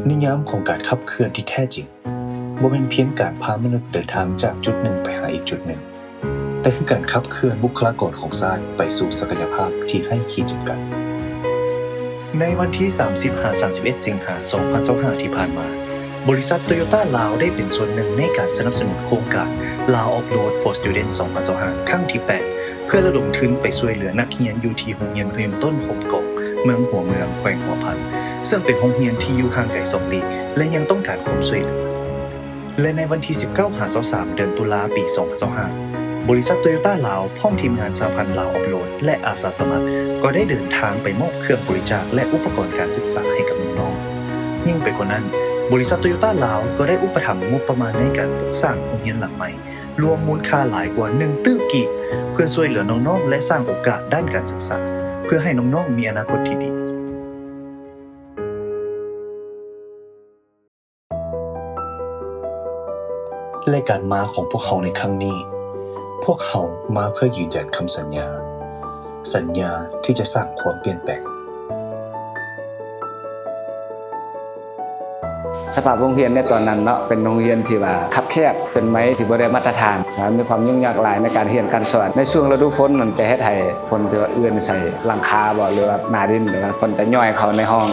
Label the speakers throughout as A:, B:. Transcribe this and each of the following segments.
A: นิยามของการขับเคลื่อนที่แท้จริงบ่เป็นเพียงการพามนุษย์เดินทางจากจุดหนึ่งไปหาอีกจุดหนึ่งแต่คือการขับเคลื่อนบุคลากรของชาติไปสู่ศักยภาพที่ให้ขีดจำกัดในวันที่ 30-31 สิงหาคม 2025 ที่ผ่านมาบริษัท Toyota ลาวได้เป็นส่วนหนึ่งในการสนับสนุนโครงการ Lao Offroad for Students 2025 ครั้งที่ 8 เพื่อระดมทุนไปช่วยเหลือนักเรียนอยู่ที่โรงเรียนมัธยมต้นหมกอกเมืองหัวเมืองแขวงหัวพันซึ่งเป็นโรงเรียนที่อยู่ห่างไกล2 ลี้และยังต้องการความช่วยเหลือและในวันที่ 19-23 เดือนตุลาปี 2025 บริษัท Toyota ลาวพร้อมทีมงานสหพันธ์ Lao Offroad และอาสาสมัครก็ได้เดินทางไปมอบเครื่องบริจาคและอุปกรณ์การศึกษาให้กับน้องๆยิ่งไปกว่านั้นบริษัท Toyota ลาวก็ได้อุปถัมภ์งบประมาณในการปลูกสร้างโรงเรียนหลังใหม่รวมมูลค่าหลายกว่า1 ตื้อกีบเพื่อช่วยเหลือน้องๆและสร้างโอกาสด้านการศึกษาเพื่อให้น้องๆมีอนาคตที่ดีและการมาของพวกเขาในครั้งนี้พวกเขามาเพื่อยืนยันคำสัญญาที่จะสร้างความเปลี่ยนแปลง
B: สภาพโรงเรียนในตอนนั้นเนาะเป็นโรงเรียนที่ว่าคับแคบเป็นไม้ที่บ่ได้มาตรฐานมีความยุ่งยากหลายในการเรียนการสอนในช่วงฤดูฝนมันจะเฮ็ดให้คนที่ว่าเอื้อนใส่หลังคาบ่หรือว่าหน้าดินหรือว่าคนจะย่อยเข้าในห้อง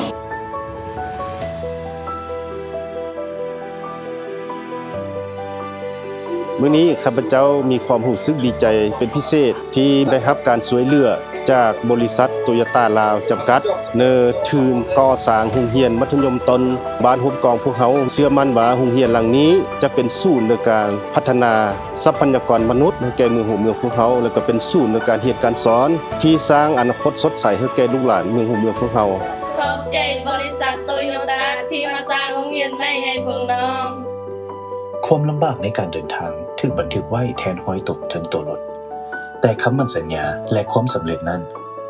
C: มื้อนี้ข้าพเจ้ามีความรู้สึกดีใจเป็นพิเศษที่ได้รับการช่วยเหลือจากบริษัทโตโยต้าลาวจำกัดเนทุนก่อสร้างโรงเรียนมัธยมต้นบ้านหุบกองพวกเขาเชื่อมั่นว่าโรงเรียนหลังนี้จะเป็นศูนย์ในการพัฒนาทรัพยากรมนุษย์ให้แก่เมืองหัวเมืองพวกเขาแล้วก็เป็นศูนย์ในการเรียนการสอนที่สร้างอนาคตสดใสให้แก่ลูกหลานเมืองหัวเมืองพวกเขา
D: ขอบใจบริษัทโตโยต้าที่มาสร้างโรงเรียนใหม่ให้พวกน้อง
A: ความลำบากในการเดินทางถูกบันทึกไว้แทนห้อยตกถึงตัวรถแต่คำมั่นสัญญาและความสำเร็จนั้น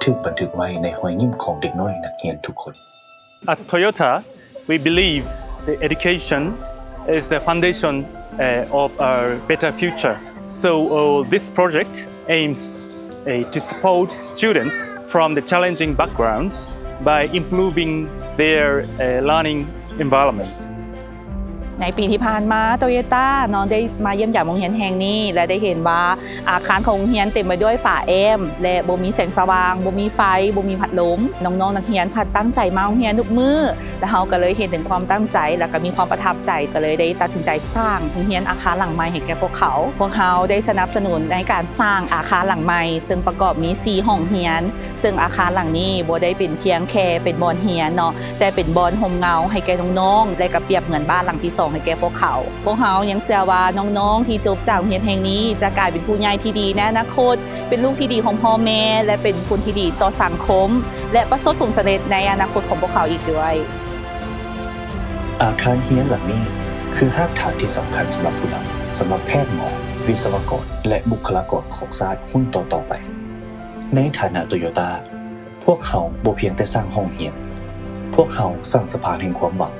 A: ถูกบันทึกไว้ในห้อยยิ้มของเด็กน้อยนักเรียนทุกคน
E: At Toyota, we believe the education is the foundation of our better future. So this project aims to support students from the challenging backgrounds by improving their learning environment.
F: ในปีที่ผ่านมาโตโยต้าน้องได้มาเยี่ยมยามโรงเรียนแห่งนี้และได้เห็นว่าอาคารของโรงเรียนเต็มไปด้วยฝาแอมและบ่มีแสงสว่างบ่มีไฟบ่มีพัดลมน้องๆนักเรียนพัดตั้งใจมาโรงเรียนทุกมื้อและเฮาก็เลยเห็นถึงความตั้งใจและก็มีความประทับใจก็เลยได้ตัดสินใจสร้างโรงเรียนอาคารหลังใหม่ให้แก่พวกเขาได้สนับสนุนในการสร้างอาคารหลังใหม่ซึ่งประกอบมี4ห้องเรียนซึ่งอาคารหลังนี้บ่ได้เป็นเพียงแค่เป็นบ่อนเรียนเนาะแต่เป็นบ่อนห่มเงาให้แก่น้องๆและก็เปรียบเหมือนบ้านหลังที่2ให้แก่พวกเขายังเชื่อว่าน้องๆที่จบจากโรงเรียนแห่งนี้จะกลายเป็นผู้ใหญ่ที่ดีในอนาคตเป็นลูกที่ดีของพ่อแม่และเป็นคนที่ดีต่อสังคมและประสบผลสำเร็จในอนาคตของพวกเขาอีกด้วย
A: อาคารเรียนหลังนี้คือรากฐานที่สำคัญสำหรับผู้นำสำหรับแพทย์หมอวิศวกรและบุคลากรของชาติรุ่นต่อไปในฐานะโตโยต้าพวกเขาบ่เพียงแต่สร้างห้องเรียนพวกเขาสร้างสะพานแห่งความหวัง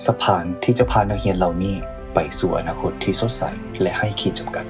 A: สะพานที่จะพานักเรียนเหล่านี้ไปสู่อนาคตที่สดใสและให้ขีดจำกัด